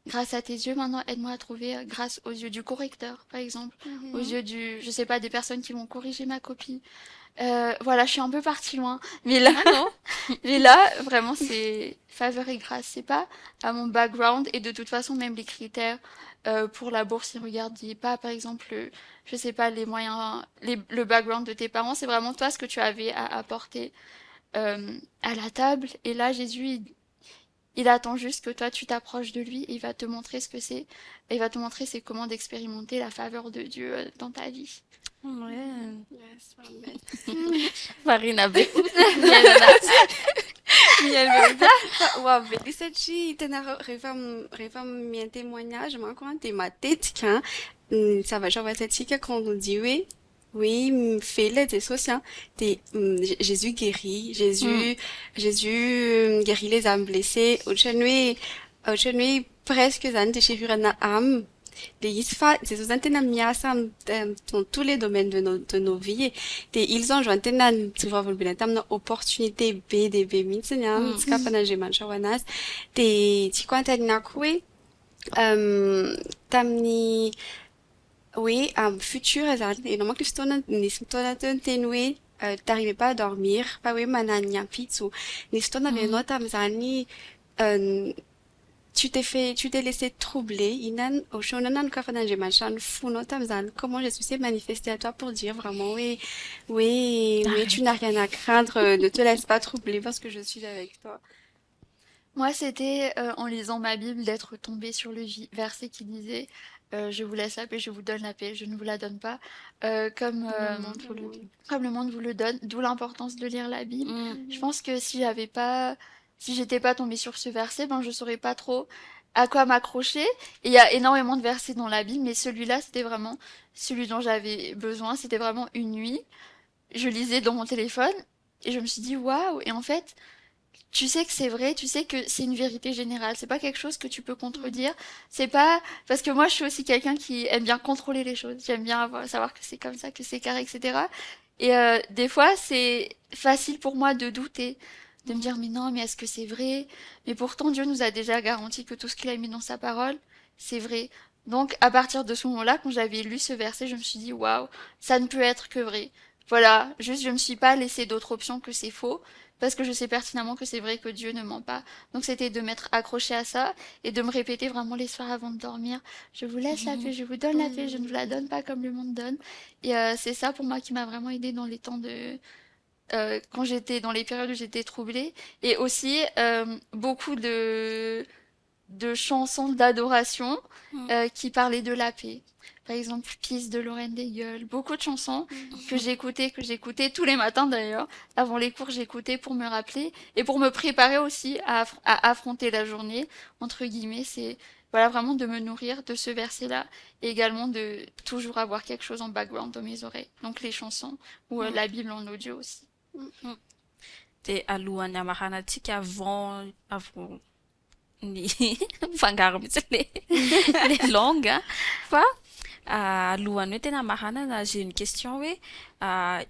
grâce à tes yeux. Maintenant, aide-moi à trouver grâce aux yeux du correcteur, par exemple, aux Mhm. yeux du, je sais pas, des personnes qui vont corriger ma copie. Voilà, je suis un peu partie loin, mais là, Ah non? mais là, vraiment, c'est faveur et grâce. C'est pas à mon background et de toute façon, même les critères pour la bourse, ils regardaient pas, par exemple, je sais pas, les moyens, le background de tes parents. C'est vraiment toi ce que tu avais à apporter à la table. Et là, Jésus, il attend juste que toi, tu t'approches de lui et il va te montrer ce que c'est. Il va te montrer c'est comment d'expérimenter la faveur de Dieu dans ta vie. Ouais. Yes, amen. Farina be. Mianonas. Miel, wow, Belisachi, rêve un témoignage, moi, quand t'es ma tête, quand, ça va, genre, cette fille, quand on dit oui, oui, fais les des sociaux, Jésus guérit, Mm. Jésus guérit les âmes blessées, au chenou, presque, zan, déchirure na âme, les isfa, c'est sous antenne miasam, dans tous les domaines de nos vies. Ils ont joint une souvent une opportunité B de B minsignam, Mm. scapana geman shawanas. Tu quanta na kwe, tamni, oui, futur, et normalement que tu tenue, t'arrivais pas à dormir, pas oui, manania pizzu. N'istona Mm. veno tamzani, tu t'es laissé troubler. Inan, au shonanan kafanan machan funo tamzan. Comment Jésus s'est manifesté à toi pour dire vraiment, oui, oui, oui, tu Arrête. n'as rien à craindre, ne te laisse pas troubler parce que je suis avec toi. Moi, c'était en lisant ma Bible d'être tombée sur le verset qui disait je vous laisse la paix, je vous donne la paix, je ne vous la donne pas, comme, Le monde Le vous le monde. dit. comme le monde vous le donne, d'où l'importance de lire la Bible. Mm. Je Mhm. pense que si j'étais pas tombée sur ce verset, ben je saurais pas trop à quoi m'accrocher. Et il y a énormément de versets dans la Bible, mais celui-là, c'était vraiment celui dont j'avais besoin. C'était vraiment une nuit. Je lisais dans mon téléphone et je me suis dit waouh! Et en fait, tu sais que c'est vrai, tu sais que c'est une vérité générale, c'est pas quelque chose que tu peux Mhm. contredire, c'est pas parce que moi je suis aussi quelqu'un qui aime bien contrôler les choses, j'aime bien savoir que c'est comme ça, que c'est carré, etc. Et des fois c'est facile pour moi de douter, de me dire mais non, mais est-ce que c'est vrai? Mais pourtant Dieu nous a déjà garanti que tout ce qu'il a mis dans sa parole, c'est vrai. Donc à partir de ce moment-là, quand j'avais lu ce verset, je me suis dit waouh, ça ne peut être que vrai. Voilà, juste je me suis pas laissé d'autre option que c'est faux parce que je sais pertinemment que c'est vrai que Dieu ne ment pas. Donc c'était de m'être accroché à ça et de me répéter vraiment les soirs avant de dormir, je vous laisse la paix, je vous donne la paix, je ne vous la donne pas comme le monde donne. Et c'est ça pour moi qui m'a vraiment aidé dans les temps de quand j'étais dans les périodes où j'étais troublée et aussi beaucoup de chansons d'adoration Mm. qui parlaient de la paix. Par exemple, Peace de Lauren Daigle. Beaucoup de chansons que j'écoutais tous les matins d'ailleurs. Avant les cours, j'écoutais pour me rappeler et pour me préparer aussi à affronter la journée. Entre guillemets, c'est voilà vraiment de me nourrir de ce verset-là et également de toujours avoir quelque chose en background dans mes oreilles. Donc les chansons ou Mm. la Bible en audio aussi. Mm. De alohan'ny amaranantsika avant ny mifangaro mihitsy le langue a. Fa alohan'ny hoe tena mahanana j'ai une question hoe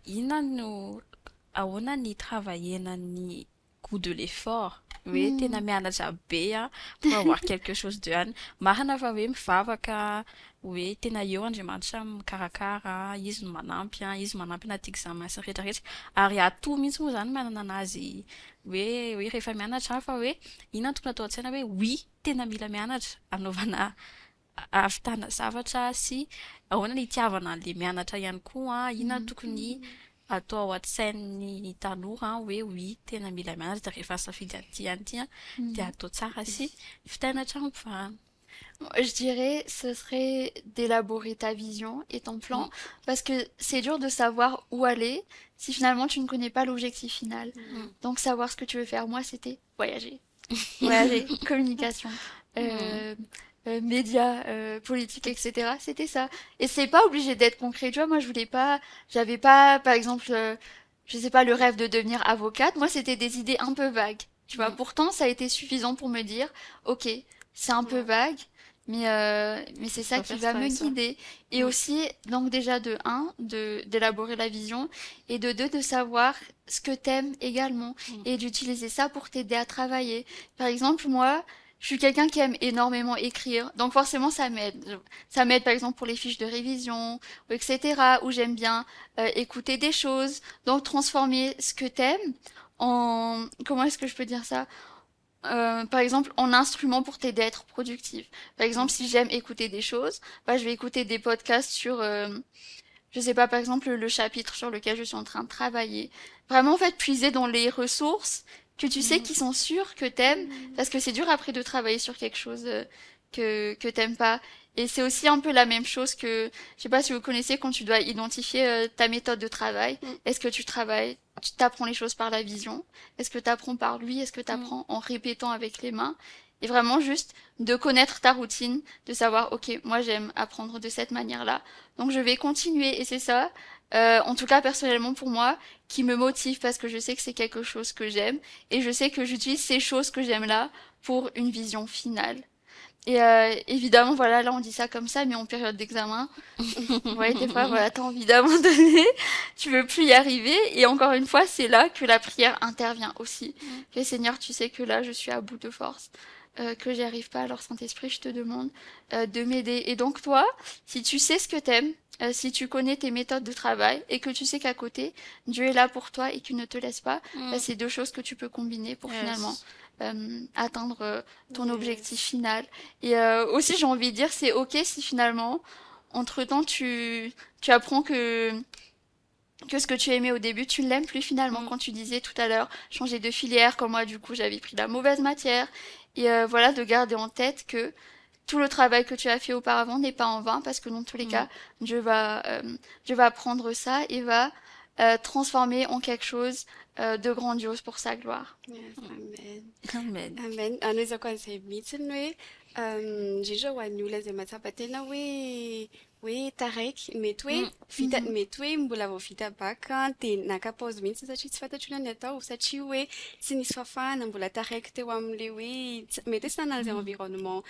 inona no ahoana ny travaienan'ny goût de l'effort hoe tena Mm. mianatra be pour avoir quelque chose de any marina fa hoe mivavaka hoe tena eo Andriamanitra mikarakara izy no manampy izy manampy anaty examen sy ny rehetrarehetra ary ato mihitsy moa zany manana anazy hoe rehefa mianatra fa hoe inona no tokony atao an-tsaina hoe oui tena mila mianatra anaovana ahavitana zavatra sy ahoana ny itiavana an'le mianatra ihany koa inona no tokony atao ao an-tsain'ny tanora hoe oui tena mila mianatra de rehefa safidy an'ity an'ity dia Mm. atao tsara sy fitaina hatramin'ny mivahana. Je dirais, ce serait d'élaborer ta vision et ton plan, parce que c'est dur de savoir où aller si finalement tu ne connais pas l'objectif final. Mm. Donc savoir ce que tu veux faire, moi c'était voyager. Voyager, communication, Mm. euh, médias, politique, etc. C'était ça. Et c'est pas obligé d'être concret, tu vois, moi je voulais pas, j'avais pas, par exemple, je sais pas, le rêve de devenir avocate, moi c'était des idées un peu vagues. Tu vois, Mm. pourtant ça a été suffisant pour me dire, ok, c'est un peu Ouais. vague, mais c'est ça Faut qui faire va ça me et ça. guider. Et Mm. aussi, donc déjà de un, d'élaborer la vision, et de deux, de savoir ce que t'aimes également, Mm. et d'utiliser ça pour t'aider à travailler. Par exemple, moi, je suis quelqu'un qui aime énormément écrire, donc forcément ça m'aide. Ça m'aide par exemple pour les fiches de révision, etc., où j'aime bien écouter des choses, donc transformer ce que t'aimes en... Comment est-ce que je peux dire ça? Par exemple, en instrument pour t'aider à être productif. Par exemple, si j'aime écouter des choses, bah, je vais écouter des podcasts sur, je sais pas, par exemple, le chapitre sur lequel je suis en train de travailler. Vraiment, en fait, puiser dans les ressources que tu sais Mm. qui sont sûres que t'aimes, parce que c'est dur après de travailler sur quelque chose que t'aimes pas. Et c'est aussi un peu la même chose que, je sais pas si vous connaissez, quand tu dois identifier ta méthode de travail. Mm. Est-ce que tu travailles, tu t'apprends les choses par la vision? Est-ce que t'apprends par lui? Est-ce que Mm. t'apprends en répétant avec les mains? Et vraiment juste de connaître ta routine, de savoir, ok, moi j'aime apprendre de cette manière-là. Donc je vais continuer et c'est ça, en tout cas personnellement pour moi, qui me motive parce que je sais que c'est quelque chose que j'aime et je sais que j'utilise ces choses que j'aime là pour une vision finale. Et évidemment, voilà, là on dit ça comme ça, mais en période d'examen, ouais, des fois, voilà, t'as envie d'abandonner, tu veux plus y arriver, et encore une fois, c'est là que la prière intervient aussi. Que Seigneur, tu sais que là, je suis à bout de force, que j'y arrive pas, alors Saint-Esprit, je te demande de m'aider. Et donc toi, si tu sais ce que t'aimes, si tu connais tes méthodes de travail, et que tu sais qu'à côté, Dieu est là pour toi et qu'il ne te laisse pas, bah, Mm. c'est deux choses que tu peux combiner pour finalement Yes. atteindre ton objectif Yes. final. Et aussi, j'ai envie de dire, c'est ok si finalement entre-temps, tu apprends que ce que tu aimais au début, tu l'aimes plus finalement. Mm. Quand tu disais tout à l'heure, changer de filière, comme moi, du coup, j'avais pris la mauvaise matière. Et voilà, de garder en tête que tout le travail que tu as fait auparavant n'est pas en vain, parce que dans tous les Mm. cas, Dieu va prendre ça et va transformer en quelque chose de grandiose pour sa gloire. Yes, amen. Amen. Amen. Anaweza kunisaidia hoe nje wanyu lazima tapatena hoe taraiky mety hoe Mm. vita mety hoe mbola vao vita baka de naka-pause mihitsy satria tsy fantatrona ny atao satria hoe tsy nisy fafana mbola taraiky teo am'le hoe mety hoe tsy nanazy environnement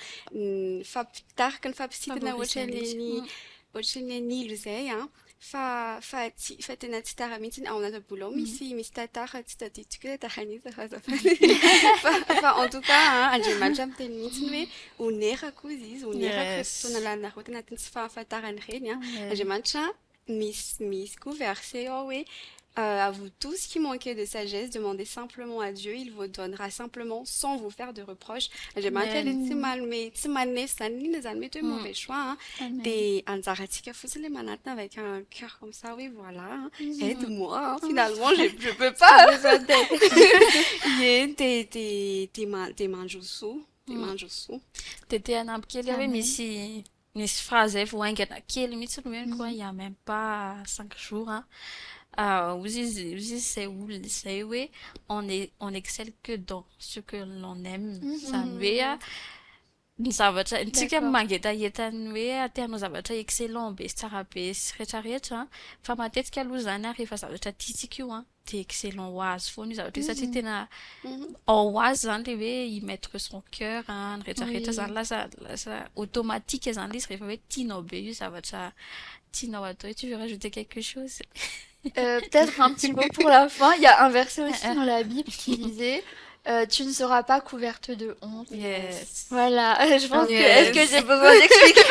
fampitarika ny fampisitana Favorisez-les. Mm. ohatran'ny anilo zay a fa tena tsy tara mihitsy ao anaty bolao misy tantara tsy tadidiko hoe taran'iza azafady fa en tout cas Andriamanitra miteny mihitsy hoe onerako izy izy onerako rehefa Yes. fotoana lanina roa tanatin'ny tsy fahafantarany reny Amen. Andriamanitra misy koa verset ao hoe à vous tous qui manquez de sagesse, demandez simplement à Dieu, il vous donnera simplement sans vous faire de reproches. Andriamanitra Amen. ilay tsy manesy zany lina zany mety hoe mauvais choix Amen. de anjarantsika fotsiny le manatona avec un cœur comme ça, oui voilà, aide-moi, finalement je peux pas. De mandroso, de mandroso. Tete anampy kely hoe Amen. misy phrase efa haingana kely mihitsy romeno quoi, il y a même pas 5 jours hein. Ozy izy zay olona zay hoe on excelle que dans ce que l'on aime zany hoe ny zavatra tsika D'accord. mangetaheta ny hoe atehanao zavatra excellent be sy tsara be sy rehetrarehetra fa matetika aloha zany rehefa zavatra tiantsika io de excellent ho azy foana io zavatra io satria tena ao ho azy zany le hoe y mettre son cœur ny rehetrarehetra Oui. zany lasa automatique zany le izy rehefa hoe tianao be io zavatra tianao atao. Tu veux rajouter quelque chose? Peut-être un petit mot pour la fin. Il y a un verset aussi dans la Bible qui disait tu ne seras pas couverte de honte. Yes. Voilà, je pense que Yes. est-ce que j'ai besoin d'expliquer?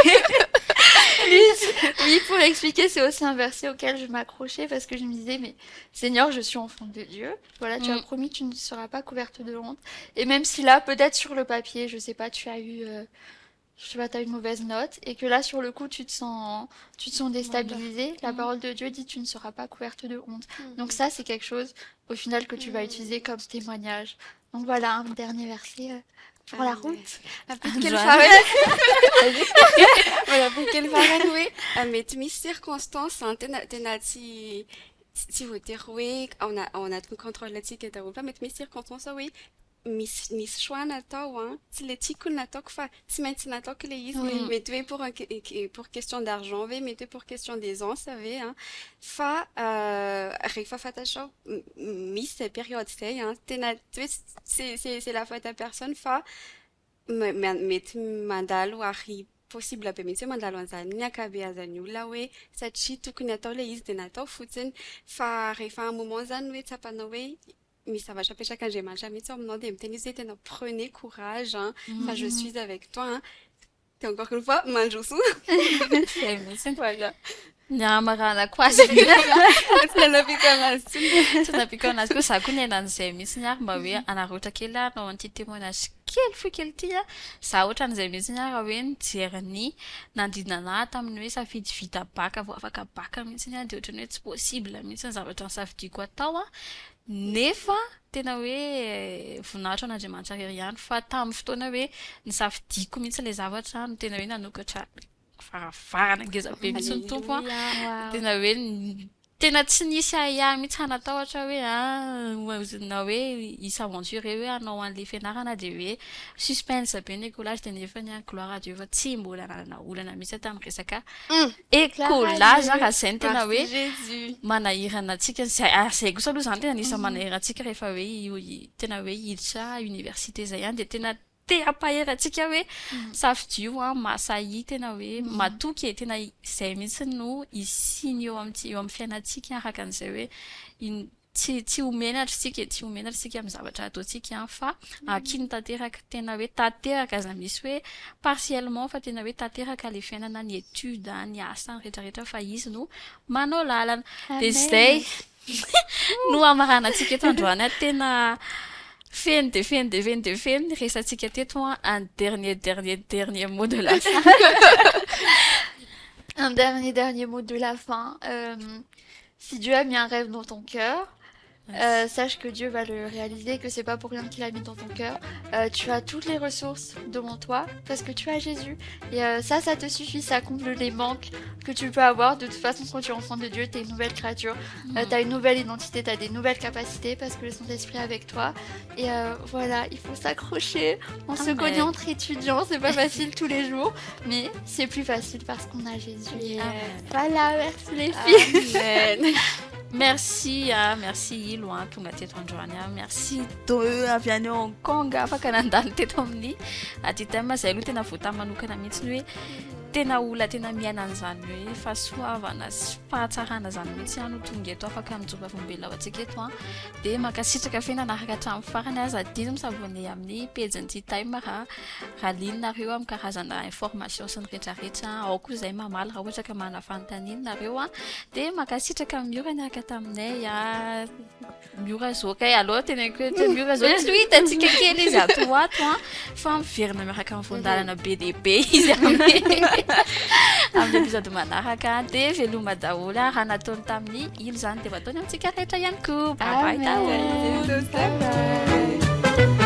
Oui, pour expliquer, c'est aussi un verset auquel je m'accrochais parce que je me disais, mais Seigneur, je suis enfant de Dieu. Voilà, tu as promis, tu ne seras pas couverte de honte. Et même si là, peut-être sur le papier, je sais pas, tu as eu, je sais pas, t'as une mauvaise note et que là, sur le coup, tu te sens déstabilisé. La parole de Dieu dit, tu ne seras pas couverte de honte. Donc ça, c'est quelque chose, au final, que tu vas utiliser comme témoignage. Donc voilà, un dernier verset pour la route. Appliquer le Joanna. Voilà, appliquer le farang, oui. Mety misy circonstance tena tsy voatery hoe ao anatin'ny contrôle-ntsika daholo fa mety misy circonstance hoe misy choix natao tsy le tiako no nataoko fa tsy maintsy nataoko le izy mety hoe pour question d'argent ve mety hoe pour question d'aisance ve fa rehefa fantatrao misy zay période zay tena hoe c'est la faute à personne fa mety mandalo ary possible be mihitsy hoe mandalo an'izany ny ankabeazan'ny olona hoe satria tokony atao le izy de natao fotsiny fa rehefa un moment zany hoe tsapanao hoe misy zavatra apetraka-Andriamanitra mihitsy ao aminao de miteny izy hoe tena prenez courage fa je suis avec toi de encore une fois mandroso Zay mihitsy voilà ny amarana koa azy tsy nanapiko anazy tsy napiko anazy koa za koa ny enan'izay mihitsy ny ary mba hoe anaroatra kely anao an'ity témoignage kely foy kely ity za ohatran'izay mihitsy ny ary hoe nijery ny nandidina anahy tamin'ny hoe safidy vita baka vao afaka baka mihitsy ny de ohatrany hoe tsy possible mihitsy ny zavatra nisafidiko atao nefa tena hoe voninahitra an'Andriamanitra iry ihany fa tamin'ny fotoana hoe nisafidiko mihitsy le zavatra no tena hoe nanokatra faravarana ngeza be mihitsy ny tompo tena hoe tena tsy nisy ahiahy mihitsy hanatahotra hoe na hoe hisaventure hoe hanao an'le fianarana de hoe suspense be ny écolage de nefa ny gloire à Dieu fa tsy mbola nanana olana mihitsy tamin'ny resaka écolage raha zay ny tena hoe Jésus manahirana antsika zay kosa aloha zany tena anisany manahirana antsika rehefa hoe tena hoe hiditra université zay ihany de tena te ampahery antsika hoe safidio masahy tena hoe matoky tena zay mihitsy no isiny eo amin'ny fiainantsika araka an'izay hoe tsy homenatra isika tsy homenatra isika amin'ny zavatra ataontsika fa akiny tanteraka tena hoe tanteraka aza misy hoe partiellement fa tena hoe tanteraka le fiainana ny étude ny asa ny rehetrarehetra fa izy no manao lalana de zay no amarana antsika eto androany tena feno de feno resantsika teto un dernier mot de la fin. Un dernier mot de la fin. Si Dieu a mis un rêve dans ton cœur, sache que Dieu va le réaliser, que c'est pas pour rien qu'il l'a mis dans ton cœur. Tu as toutes les ressources devant toi parce que tu as Jésus. Et ça te suffit, ça comble les manques que tu peux avoir. De toute façon, quand tu es enfant de Dieu, tu es une nouvelle créature. Tu as une nouvelle identité, tu as des nouvelles capacités parce que le Saint-Esprit est avec toi. Et voilà, il faut s'accrocher. On se connaît entre étudiants, c'est pas facile tous les jours. Mais c'est plus facile parce qu'on a Jésus. Et, voilà, merci les filles. Amen. Merci Iloa tonga teto androany merci avy any Hong Kong afaka nandalo teto amin'ny aty time zay aloha tena voatany manokana mihitsy ny hoe tena olona tena miaina an'izany hoe fahasoavana sy fahatsarana zany mihitsy no tonga eto afaka mijoba vombela ao antsika eto de makasitraka fe nanaraka hatramin'ny farany aza dino misabone amin'ny page-n'ity time raha lininareo amin'ny karazana information sy ny rehetrarehetra ao koa zay mamaly raha ohatra ka manafanontanianareo de makasitraka miora niaraka taminay miora zoka aloha tena hoe miora zo tsy hitantsika kely izy atoato fa miverina miaraka amin'ny vondalana be dehibe izy amin'ny épisode manaraka de veloma daholo raha nataony tamin'ny ilo zany de ataony amintsika rehetra ihany koa bye bye daholo. Bye bye.